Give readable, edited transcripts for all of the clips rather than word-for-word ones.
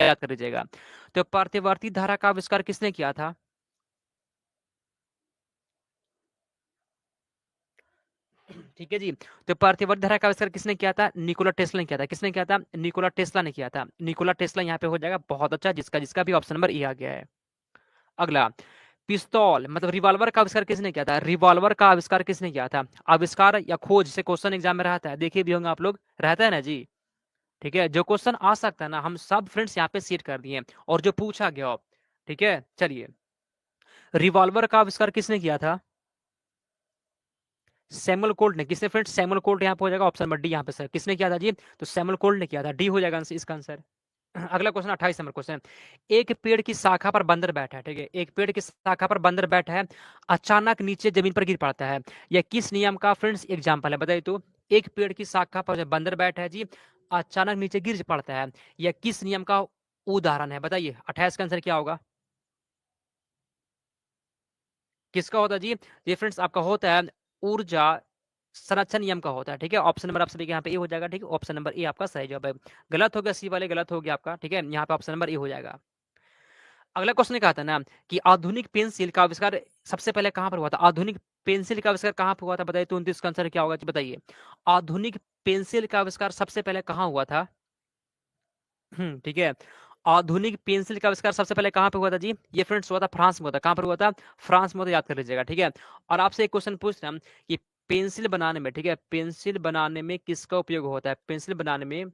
याद कर लीजिएगा। तो प्रतिवर्ती धारा का आविष्कार किसने किया था? ठीक है जी। तो प्रतिवर्ती धारा का आविष्कार किसने किया था? निकोला टेस्ला ने किया था। किसने किया था? निकोला टेस्ला ने किया था। निकोला टेस्ला यहाँ पे हो जाएगा। बहुत अच्छा, जिसका जिसका भी ऑप्शन नंबर ए आ गया है। अगला, पिस्तौल मतलब रिवॉल्वर का आविष्कार किसने किया था? रिवॉल्वर का आविष्कार किसने किया था? आविष्कार या खोज से क्वेश्चन एग्जाम में रहता है, देखे भी होंगे आप लोग, रहता है ना जी। ठीक है, जो क्वेश्चन आ सकता है ना, हम सब फ्रेंड्स यहाँ पे सीट कर दिए और जो पूछा गया हो। ठीक है, चलिए, रिवॉल्वर का आविष्कार किसने किया था? सैमुअल कोल्ट ने। किसने फ्रेंड्स? सैमुअल कोल्ट यहाँ पे हो जाएगा ऑप्शन नंबर डी। यहाँ पे सर किसने किया था जी? तो सैमुअल कोल्ट ने किया था। डी हो जाएगा इसका आंसर। अगला क्वेश्चन 28 नंबर क्वेश्चन। एक पेड़ की शाखा पर बंदर बैठा है। ठीक है, एक पेड़ की शाखा पर बंदर बैठा है, अचानक नीचे जमीन पर गिर पड़ता है। यह किस नियम का फ्रेंड्स एग्जाम्पल है? बताइए तो। एक पेड़ की शाखा पर बंदर बैठा है जी, अचानक नीचे गिर पड़ता है, यह किस नियम का उदाहरण है? बताइए, 28 का आंसर क्या होगा? किसका होता है जी? ये फ्रेंड्स आपका होता है ऊर्जा संरक्षण नियम का होता है। ठीक है, ऑप्शन नंबर आप सभी के यहाँ पे ए हो जाएगा। ठीक है, ऑप्शन नंबर ए आपका सही जवाब है। गलत हो गया सी वाले, गलत हो गया आपका। ठीक है, यहाँ पे ऑप्शन नंबर ए हो जाएगा। अगला क्वेश्चन कहा था ना कि आधुनिक पेंसिल का आविष्कार सबसे पहले कहां पर हुआ था? आधुनिक पेंसिल का आविष्कार कहां पर हुआ था? बताइए तो 29 का आंसर क्या होगा जी? बताइए, आधुनिक पेंसिल का आविष्कार सबसे पहले कहां हुआ था? ठीक है, आधुनिक पेंसिल का आविष्कार सबसे पहले कहां पे हुआ था जी? ये फ्रेंड्स हुआ था फ्रांस में हुआ था। कहां पर हुआ था? फ्रांस में हुआ था, याद कर लीजिएगा। ठीक है, और आपसे एक क्वेश्चन पूछ रहे हैं कि पेंसिल बनाने में, ठीक है, पेंसिल बनाने में किसका उपयोग होता है? पेंसिल बनाने में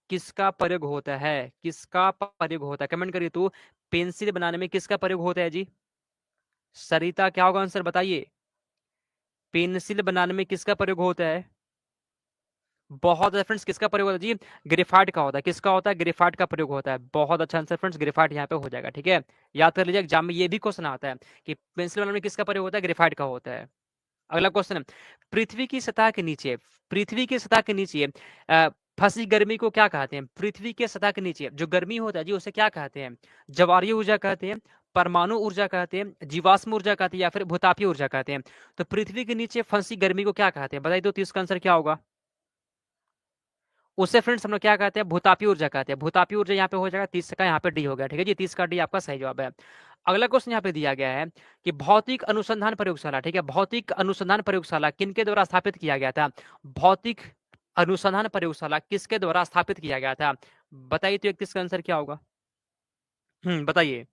किसका प्रयोग होता है? किसका प्रयोग होता है? कमेंट करिए तो, पेंसिल बनाने में किसका प्रयोग होता है जी? सरिता क्या होगा आंसर? बताइए, पेंसिल बनाने में किसका प्रयोग होता है? बहुत अच्छा फ्रेंड्स, किसका प्रयोग होता है जी? ग्रेफाइट का होता है। किसका होता है? ग्रेफाइट का प्रयोग होता है। बहुत अच्छा आंसर फ्रेंड्स, ग्रेफाइट यहाँ पे हो जाएगा। ठीक है, याद कर लीजिए, एग्जाम में ये भी क्वेश्चन आता है कि पेंसिल बनाने में किसका प्रयोग होता है? ग्रेफाइट का होता है। अगला क्वेश्चन है, पृथ्वी की सतह के नीचे, पृथ्वी की सतह के नीचे फंसी गर्मी को क्या कहते हैं? पृथ्वी के सतह के नीचे जो गर्मी होता है जी, उसे क्या कहते हैं? ज्वारीय ऊर्जा कहते हैं, परमाणु ऊर्जा कहते हैं, जीवाश्म ऊर्जा कहते हैं, या फिर भूतापीय ऊर्जा कहते हैं? तो पृथ्वी के नीचे फंसी गर्मी को क्या कहते हैं? बताइए तो 30 का आंसर क्या होगा? उससे फ्रेंड्स हम लोग क्या कहते हैं? भूतापीय ऊर्जा कहते हैं। भूतापीय ऊर्जा यहाँ पे हो जाएगा। 30 का यहाँ पे डी हो गया। ठीक है जी, 30 का डी आपका सही जवाब है। अगला क्वेश्चन यहाँ पे दिया गया है कि भौतिक अनुसंधान प्रयोगशाला, ठीक है, भौतिक अनुसंधान प्रयोगशाला किनके द्वारा स्थापित किया गया था? भौतिक अनुसंधान प्रयोगशाला किसके द्वारा स्थापित किया गया था? बताइए तो 31 का आंसर क्या होगा? बताइए।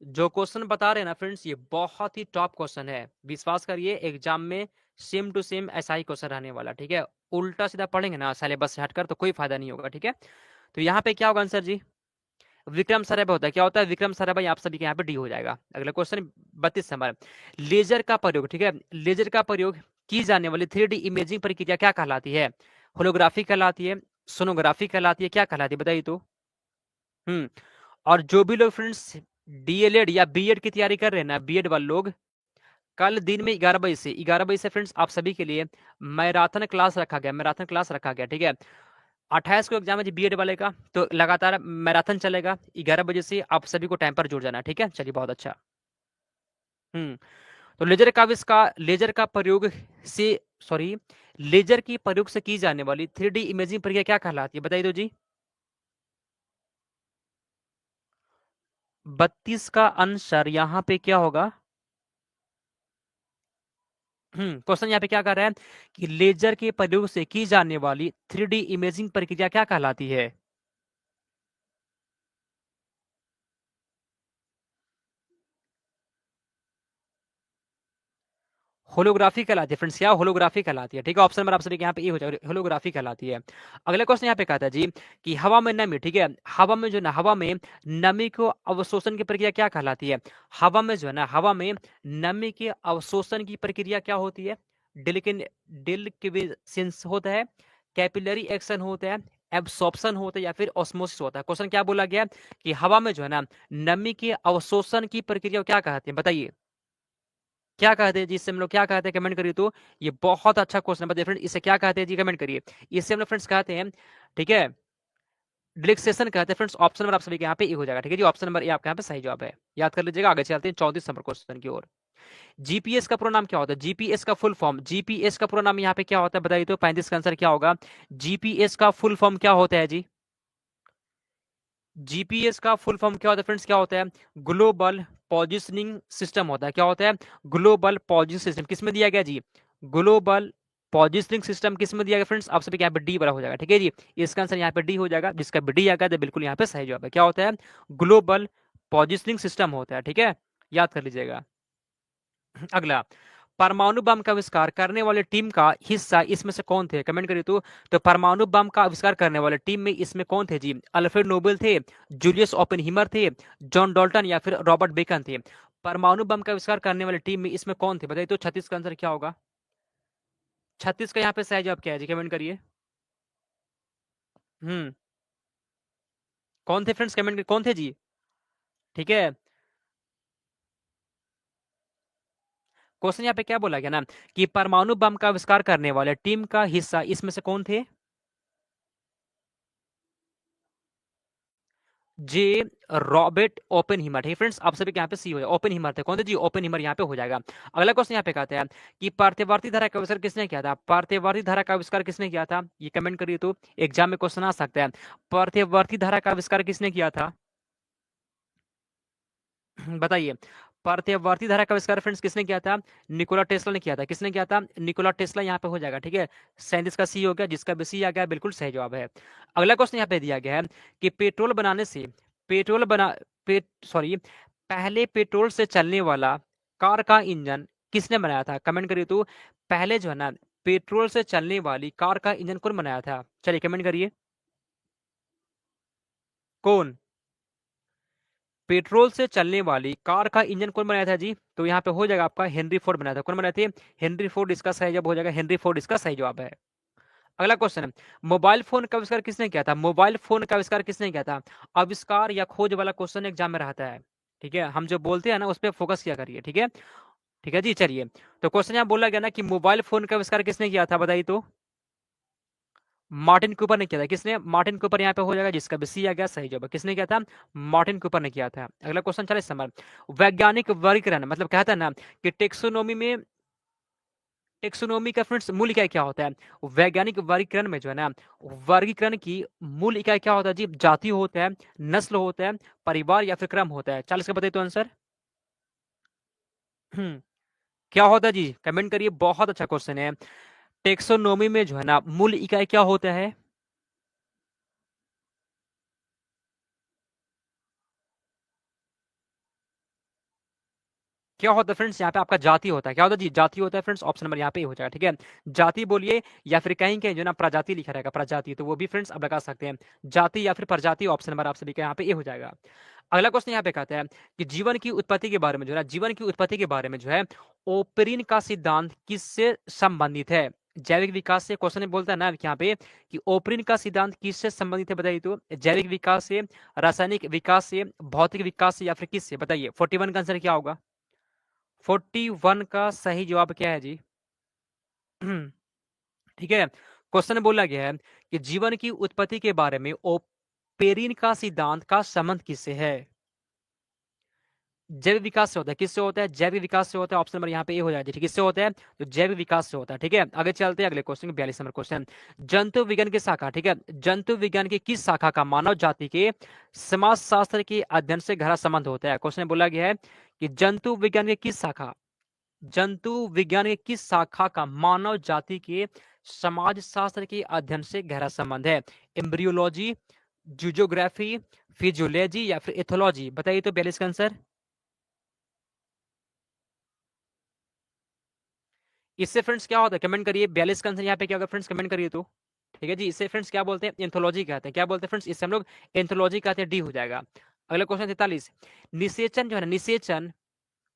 जो क्वेश्चन बता रहे हैं ना फ्रेंड्स, ये बहुत ही टॉप क्वेश्चन है। विश्वास करिए, एग्जाम में सेम टू सेम ऐसा ही क्वेश्चन रहने वाला। ठीक है, उल्टा सीधा पढ़ेंगे ना सिलेबस से हटकर तो कोई फायदा नहीं होगा। ठीक है, तो यहाँ पे क्या होगा आंसर जी? विक्रम साराभाई होता है। क्या होता है? विक्रम साराभाई। आप सभी के यहाँ पे डी हो जाएगा। अगला क्वेश्चन 32 नंबर, लेजर का प्रयोग, ठीक है, लेजर का प्रयोग की जाने वाली 3D इमेजिंग प्रक्रिया क्या कहलाती है? होलोग्राफी कहलाती है, सोनोग्राफी कहलाती है, क्या कहलाती है? बताइए तो। हम्म और जो भी लोग फ्रेंड्स डीएलएड या बीएड की तैयारी कर रहे हैं ना, बीएड वाले लोग, कल दिन में 11 बजे से फ्रेंड्स आप सभी के लिए मैराथन क्लास रखा गया, मैराथन क्लास रखा गया। ठीक है, 28 को एग्जाम है जी बीएड वाले का, तो लगातार मैराथन चलेगा 11 बजे से। आप सभी को टाइम पर जुड़ जाना है। ठीक है, चलिए, बहुत अच्छा। हम्म तो लेजर का प्रयोग से, सॉरी, लेजर की प्रयोग से की जाने वाली 3D इमेजिंग प्रक्रिया क्या कहलाती है? बताइए तो जी। 32 का आंसर यहाँ पे क्या होगा? क्वेश्चन यहाँ पे क्या कर रहा है कि लेजर के प्रयोग से की जाने वाली 3D इमेजिंग प्रक्रिया क्या कहलाती है? होलोग्राफी कहलाती है फ्रेंड्स। क्या? होलोग्राफी कहलाती है। ठीक है, ऑप्शन नंबर आप सभी के यहाँ पे ए हो जाएगा, होलोग्राफी कहलाती है। अगला क्वेश्चन यहाँ पे कहता है जी कि हवा में नमी, ठीक है, हवा में जो है ना, हवा में नमी को अवशोषण की प्रक्रिया क्या कहलाती है? हवा में जो है ना, हवा में नमी के अवशोषण की प्रक्रिया क्या होती है? डिलिकिन डिल्किविसेंस होता है, कैपिलरी एक्शन होता है, एब्सॉर्प्शन होता है, या फिर ऑस्मोसिस होता है? क्वेश्चन क्या बोला गया कि हवा में जो है ना, नमी के अवशोषण की प्रक्रिया क्या कहते हैं? बताइए, क्या कहते हैं जी? इससे हम लोग क्या कहते हैं? कमेंट करिए तो। ये बहुत अच्छा क्वेश्चन है, बताइए फ्रेंड, इसे क्या कहते हैं जी? कमेंट करिए। इससे हम लोग फ्रेंड्स कहते हैं, ठीक है, डिलेक्सेशन कहते हैं फ्रेंड्स। ऑप्शन नंबर आप सभी के यहाँ पे ए हो जाएगा। ठीक है जी, ऑप्शन नंबर ए आपके यहाँ पे सही जवाब है। याद कर लीजिएगा। आगे चलते हैं 34 नंबर क्वेश्चन की ओर। जीपीएस का पूरा नाम क्या होता है? जीपीएस का फुल फॉर्म, जीपीएस का पूरा नाम यहाँ पे क्या होता है? बताइए तो 35 का आंसर क्या होगा? जीपीएस का फुल फॉर्म क्या होता है जी? जीपीएस का फुल फॉर्म क्या होता है फ्रेंड्स? क्या होता है? ग्लोबल पोजिशनिंग सिस्टम होता है। क्या होता है? Global positioning system. किसमें दिया गया जी? ग्लोबल पोजिशनिंग सिस्टम किस में दिया गया फ्रेंड्स? आप सभी यहाँ पे डी बड़ा हो जाएगा, ठीक है जी। इसका आंसर यहाँ पे डी हो जाएगा। जिसका भी डी आ गया तो बिल्कुल यहाँ पे सही जवाब है। क्या होता है? ग्लोबल पोजिशनिंग सिस्टम होता है, ठीक है, याद कर लीजिएगा। अगला, परमाणु बम का आविष्कार करने वाले टीम का हिस्सा इसमें से कौन थे? कमेंट करिए तो परमाणु बम का आविष्कार करने वाले टीम में इसमें कौन थे जी? अल्फ्रेड नोबेल थे, जूलियस ओपेनहीमर थे, जॉन डॉल्टन या फिर रॉबर्ट बेकन थे? परमाणु बम का आविष्कार करने वाली टीम में इसमें कौन थे? बताइए तो 36 का आंसर क्या होगा? 36 का यहाँ पे सही जवाब क्या है जी? कमेंट करिए। हम्म कौन थे फ्रेंड्स? कमेंट कौन थे जी? ठीक है, क्वेश्चन यहाँ पे क्या बोला गया ना कि परमाणु बम का आविष्कार करने वाले टीम का हिस्सा इसमें से कौन थे? जे रॉबर्ट ओपेनहीमर। ठीक फ्रेंड्स, आप सभी के यहाँ पे सी हो जाए। ओपेनहीमर थे। कौन थे जी? ओपेनहीमर यहाँ पे हो जाएगा। अगला क्वेश्चन यहाँ पे कहते हैं कि पार्थेवार्थी धारा का आविष्कार किसने किया था? पार्थेवार्थी धारा का आविष्कार किसने किया था? ये कमेंट करिए तो एग्जाम में क्वेश्चन आ सकता है। पार्थेवार्थी धारा का आविष्कार किसने किया था? बताइए। पार्थेवार्थी धारा का आविष्कार फ्रेंड्स किसने किया था? निकोला टेस्ला ने किया था। किसने किया था? निकोला टेस्ला यहाँ पे हो जाएगा, ठीक है। 37 का सी हो गया। जिसका भी सी आ गया बिल्कुल सही जवाब है। अगला क्वेश्चन यहाँ पे दिया गया है कि पेट्रोल बनाने से पेट्रोल बना पे सॉरी पहले पेट्रोल से चलने वाला कार का इंजन किसने बनाया था? कमेंट करिए तो पहले जो है ना पेट्रोल से चलने वाली कार का इंजन कौन बनाया था? चलिए कमेंट करिए। कौन? पेट्रोल से चलने वाली कार का इंजन कौन बनाया था जी? तो यहाँ पे हो जाएगा आपका हेनरी फोर्ड बनाया था। कौन बनाए थे? हेनरी फोर्ड इसका सही जवाब हो जाएगा। हेनरी फोर्ड इसका सही जवाब है। अगला क्वेश्चन है, मोबाइल फोन का आविष्कार किसने किया था? मोबाइल फोन का आविष्कार किसने किया था? आविष्कार या खोज वाला क्वेश्चन एग्जाम में रहता है, ठीक है। हम जो बोलते हैं ना उस पर फोकस किया करिए, ठीक है। ठीक है जी, चलिए। तो क्वेश्चन यहाँ बोला गया ना कि मोबाइल फोन का आविष्कार किसने किया था? बताइए तो। मार्टिन कूपर ने किया था। किसने? मार्टिन कूपर यहाँ पे हो जाएगा। जिसका भी सी आ गया सही जवाब। किसने किया था? मार्टिन कूपर ने किया था। अगला क्वेश्चन चले समर। वैज्ञानिक वर्गीकरण मतलब कहता है ना कि टेक्सोनोमी का फ्रेंड्स मूल इकाई क्या होता है? वैज्ञानिक वर्गीकरण में जो है ना वर्गीकरण की मूल इकाई क्या होता है जी? जाति होता है, नस्ल होता है, परिवार या फिर क्रम होता है? 40 का बताइए तो आंसर। क्या होता है जी? कमेंट करिए। बहुत अच्छा क्वेश्चन है। टेक्सोनोमी में जो है ना मूल इकाई क्या होता है? क्या होता है फ्रेंड्स? यहाँ पे आपका जाति होता है। क्या होता है जी? जाति होता है फ्रेंड्स। ऑप्शन नंबर यहाँ पे हो जाएगा, ठीक है। जाति बोलिए या फिर कहीं कहीं जो ना प्रजाति लिखा रहेगा, प्रजाति, तो वो भी फ्रेंड्स आप लगा सकते हैं। जाति या फिर प्रजाति, ऑप्शन नंबर आप सभी का यहाँ पे ए हो जाएगा। अगला क्वेश्चन यहाँ पे कहता है कि जीवन की उत्पत्ति के बारे में जो है जीवन की उत्पत्ति के बारे में जो है ओपरिन का सिद्धांत किससे संबंधित है? जैविक विकास से। क्वेश्चन बोलता है ना यहाँ पे कि ओपरिन का सिद्धांत किससे संबंधित है? बताइए तो। जैविक विकास से, रासायनिक विकास से, भौतिक विकास से या फिर किससे? बताइए। 41 का आंसर क्या होगा? 41 का सही जवाब क्या है जी? ठीक है। क्वेश्चन बोला गया है कि जीवन की उत्पत्ति के बारे में ओपेरिन का सिद्धांत का संबंध किससे है? जैविक विकास से होता है। किससे होता है? जैविक विकास से होता है। ऑप्शन नंबर यहाँ पे ए हो जाएगा। ठीक, किससे होता है? तो जैविक विकास से होता है, ठीक है। आगे चलते हैं अगले क्वेश्चन, 42 नंबर क्वेश्चन। जंतु विज्ञान की शाखा, ठीक है, जंतु विज्ञान की किस शाखा का मानव जाति के समाज शास्त्र के अध्ययन से गहरा संबंध होता है? क्वेश्चन बोला गया है कि जंतु विज्ञान के किस शाखा का मानव जाति के समाज शास्त्र के अध्ययन से गहरा संबंध है? एम्ब्रियोलॉजी, जूजोग्राफी, फिजियोलॉजी या फिर एथोलॉजी? बताइए तो 42 का आंसर। इससे फ्रेंड्स क्या होता है? कमेंट करिए। 42 का आंसर यहाँ पे क्या होगा फ्रेंड्स? कमेंट करिए तो। ठीक है जी, इससे फ्रेंड्स क्या बोलते हैं? एंथोलॉजी कहते हैं। क्या बोलते हैं फ्रेंड्स? इससे हम लोग एंथोलॉजी कहते हैं। डी हो जाएगा। अगला क्वेश्चन 43। निषेचन जो है ना, निषेचन,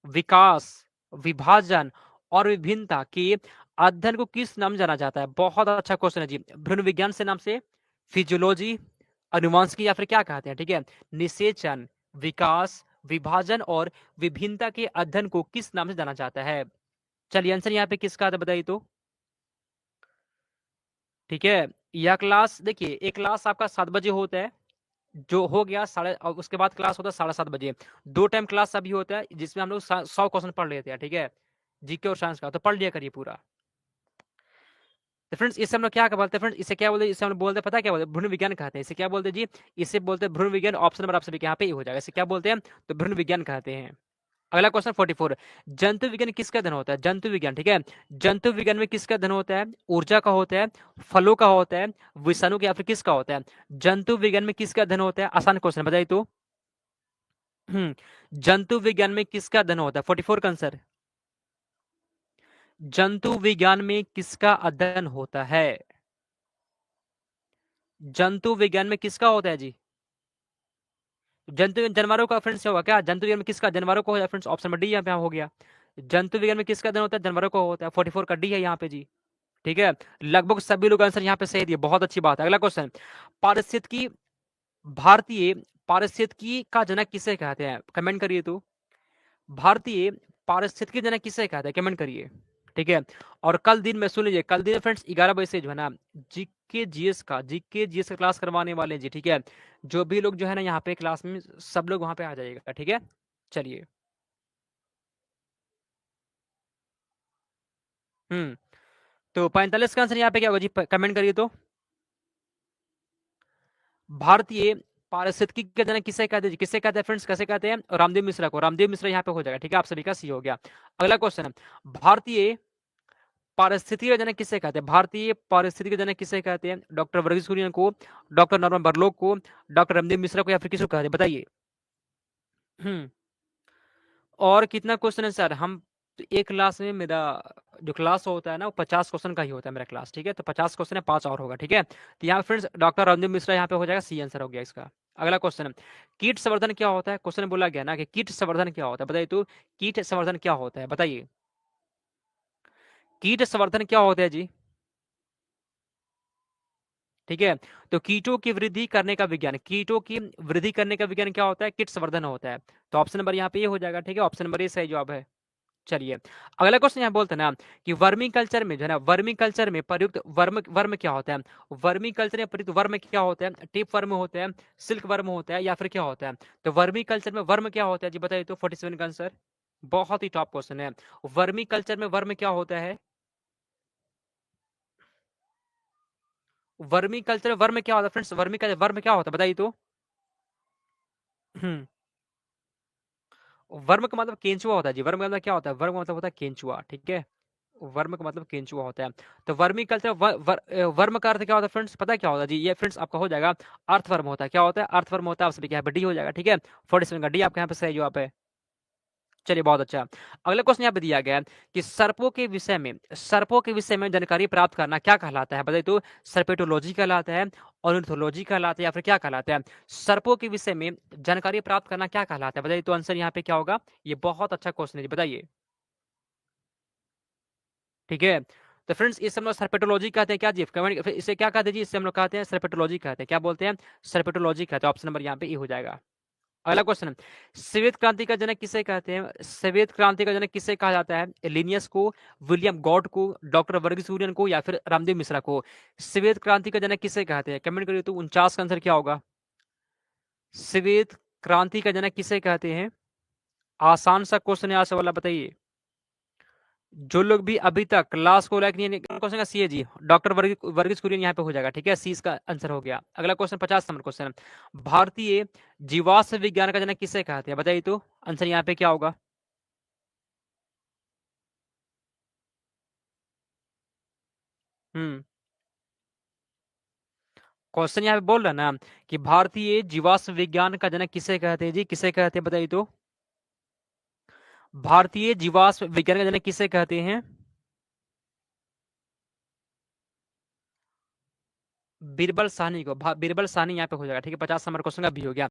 विकास, विभाजन और विभिन्नता के अध्ययन को किस नाम जाना जाता है? बहुत अच्छा क्वेश्चन है जी। भ्रूण विज्ञान से नाम से, फिजियोलॉजी, अनुवांशिकी या फिर क्या कहते हैं? ठीक है, निषेचन, विकास, विभाजन और विभिन्नता के अध्ययन को किस नाम से जाना जाता है? चलिए आंसर यहाँ पे किसका आता बताइए तो। ठीक है, यह क्लास देखिए, एक क्लास आपका 7 बजे होता है जो हो गया साढ़े, और उसके बाद क्लास होता है 7:30 बजे। 2 टाइम क्लास अभी होता है जिसमें हम लोग 100 क्वेश्चन पढ़ लेते हैं, ठीक है, जीके और साइंस का। तो पढ़ लिया करिए पूरा। तो फ्रेंड्स इसे हम लोग क्या बोलते हैं फ्रेंड्स, इसे क्या बोलते हैं, इसे हम लोग बोलते हैं, पता है क्या बोलते हैं, भ्रूण विज्ञान कहते हैं। इसे क्या बोलते हैं जी, इसे बोलते हैं भ्रूण विज्ञान। ऑप्शन नंबर आप सभी के यहाँ पे ये हो जाएगा। इसे क्या बोलते हैं, तो भ्रूण विज्ञान कहते हैं। अगला क्वेश्चन 44, जंतु विज्ञान किसका अध्ययन होता है, जंतु विज्ञान, ठीक है। जंतु विज्ञान में किसका अध्ययन होता है, ऊर्जा का होता है, फलों का होता है, विषाणु का, या फिर किसका होता है। जंतु विज्ञान में किसका अध्ययन होता है, आसान क्वेश्चन बताइए तो। जंतु विज्ञान में किसका अध्ययन होता है, 44 का आंसर। जंतु विज्ञान में किसका अध्ययन होता है, जंतु विज्ञान में किसका होता है जी। जंतु जानवरों का फ्रेंड्स होगा क्या, जंतु विज्ञान में किसका, जानवरों को हो जाए फ्रेंड्स, ऑप्शन नंबर डी यहाँ पे हो गया। जंतु विज्ञान में किसका अध्ययन होता है, जानवरों को होता है, 44 का डी है यहाँ पे जी, ठीक है। लगभग सभी लोग आंसर यहाँ पे सही दिए, बहुत अच्छी बात है। अगला क्वेश्चन, पारिस्थितिकी, भारतीय पारिस्थितिकी का जनक किसे कहते हैं, कमेंट करिए तो। भारतीय पारिस्थितिकी जनक किसे कहते हैं, कमेंट करिए, ठीक है। और कल दिन में सुन लीजिए, कल दिन फ्रेंड्स 11 बजे से जो है ना जीके जीएस का क्लास करवाने वाले जी, ठीक है। जो भी लोग जो है ना यहाँ पे क्लास में, सब लोग वहां पे आ जाइएगा, ठीक है। चलिए, तो 45 का आंसर यहाँ पे क्या होगा जी, कमेंट करिए तो। भारतीय पारिस्थितिकी के जनक किसे कहते हैं, किसे कहते हैं फ्रेंड्स, कैसे कहते हैं, रामदेव मिश्रा को, रामदेव मिश्रा यहाँ पे हो जाएगा, ठीक है। आप सभी का सी हो गया। अगला क्वेश्चन, भारतीय पारिस्थितिकी का जनक किसे कहते हैं, भारतीय पारिस्थितिकी का जनक किसे कहते हैं, डॉक्टर वर्गीस कुरियन को, डॉक्टर नॉर्मन बरलोक को, डॉक्टर रामदेव मिश्रा को, या फिर किसको कहते हैं, बताइए। और कितना क्वेश्चन है सर, हम एक क्लास में, मेरा जो क्लास होता है ना वो 50 क्वेश्चन का ही होता है मेरा क्लास, ठीक है। तो 50 क्वेश्चन है, 5 और होगा, ठीक है। तो यहाँ फ्रेंड्स डॉक्टर रामदेव मिश्रा यहाँ पे हो जाएगा, सी आंसर हो गया इसका। अगला क्वेश्चन, कीट संवर्धन क्या होता है, क्वेश्चन बोला गया ना कि कीट संवर्धन क्या होता है, बताइए तो। कीट संवर्धन क्या होता है, बताइए। कीट संवर्धन क्या होता है जी, ठीक है। तो कीटों की वृद्धि करने का विज्ञान, कीटों की वृद्धि करने का विज्ञान क्या होता है, कीट संवर्धन होता है। तो ऑप्शन नंबर यहाँ पे ये हो जाएगा, ठीक है। ऑप्शन नंबर ये सही जवाब है। चलिए, अगला क्वेश्चन यहाँ बोलते हैं ना कि वर्मी कल्चर में जो है ना, वर्मी कल्चर में प्रयुक्त वर्म वर्म क्या होता है, वर्मी कल्चर में प्रयुक्त वर्म क्या होता है, टेप वर्म होता है, सिल्क वर्म होता है, या फिर क्या होता है। तो वर्मी कल्चर में वर्म क्या होता है जी, बताइए तो। 47 का आंसर, बहुत ही टॉप क्वेश्चन है। वर्मी कल्चर में वर्म क्या होता है, वर्मी कल्चर में वर्म क्या होता है फ्रेंड्स, वर्मी कल्चर वर्म क्या होता है, बताइए तो। हम्म वर्म का मतलब केंचुआ होता है जी, वर्म का मतलब क्या होता है, वर्म का मतलब होता है केंचुआ, ठीक है। वर्म का मतलब केंचुआ होता है। तो वर्मी कल्चर वर्म का अर्थ क्या होता है फ्रेंड्स, पता है क्या होता है जी, ये फ्रेंड्स आपका हो जाएगा, अर्थवर्म होता है, क्या होता है, अर्थवर्म होता है। आप सभी के यहाँ पे डी हो जाएगा, ठीक है। 47 का डी आपके यहाँ पे सही जवाब है। चलिए, बहुत अच्छा। अगला क्वेश्चन यहाँ पे दिया गया है कि सर्पों के विषय में जानकारी प्राप्त करना क्या कहलाता है, बताइए तो। सर्पेटोलॉजी कहलाता है, ऑर्निथोलॉजी कहलाता है, या फिर क्या कहलाता है। सर्पों के विषय में जानकारी प्राप्त करना क्या कहलाता है, बताइए तो। आंसर यहाँ पे क्या होगा, ये बहुत अच्छा क्वेश्चन है जी, बताइए, ठीक है। तो फ्रेंड्स इसे हम लोग सर्पेटोलॉजी कहते हैं क्या जी, कमेंट, फिर इसे क्या कहते हैं जी, इसे हम लोग कहते हैं सर्पेटोलॉजी कहते हैं, क्या बोलते हैं, सर्पेटोलॉजी कहते हैं। ऑप्शन नंबर यहाँ पे ये हो जाएगा। अगला क्वेश्चन, श्वेत क्रांति का जनक किसे कहते हैं, श्वेत क्रांति का जनक किसे कहा जाता है, लिनियस को, विलियम गॉड को, डॉक्टर वर्गीस कुरियन को, या फिर रामदेव मिश्रा को। श्वेत क्रांति का जनक किसे कहते हैं, कमेंट करिए तो। 49 का आंसर क्या होगा, श्वेत क्रांति का जनक किसे कहते हैं। आसान सा क्वेश्चन है, आज वाला, बताइए। जो लोग भी अभी तक क्लास को लाइक नहीं, क्वेश्चन का सी है जी, डॉक्टर वर्गीस कुरियन यहाँ पे हो जाएगा, ठीक है। सी इसका आंसर हो गया। अगला क्वेश्चन 50 नंबर क्वेश्चन, भारतीय जीवाश्म विज्ञान का जनक किसे कहते हैं, बताइए तो। आंसर यहाँ पे क्या होगा, हम्म क्वेश्चन यहाँ पे बोल रहा है ना कि भारतीय जीवाश्म विज्ञान का जनक किसे कहते हैं जी, किसे कहते हैं, बताइए तो। भारतीय जीवाश्म विज्ञान का जनक किसे कहते हैं, बीरबल साहनी को। बीरबल साहनी यहाँ पे हो जाएगा, ठीक है। 50 नंबर क्वेश्चन का भी हो गया।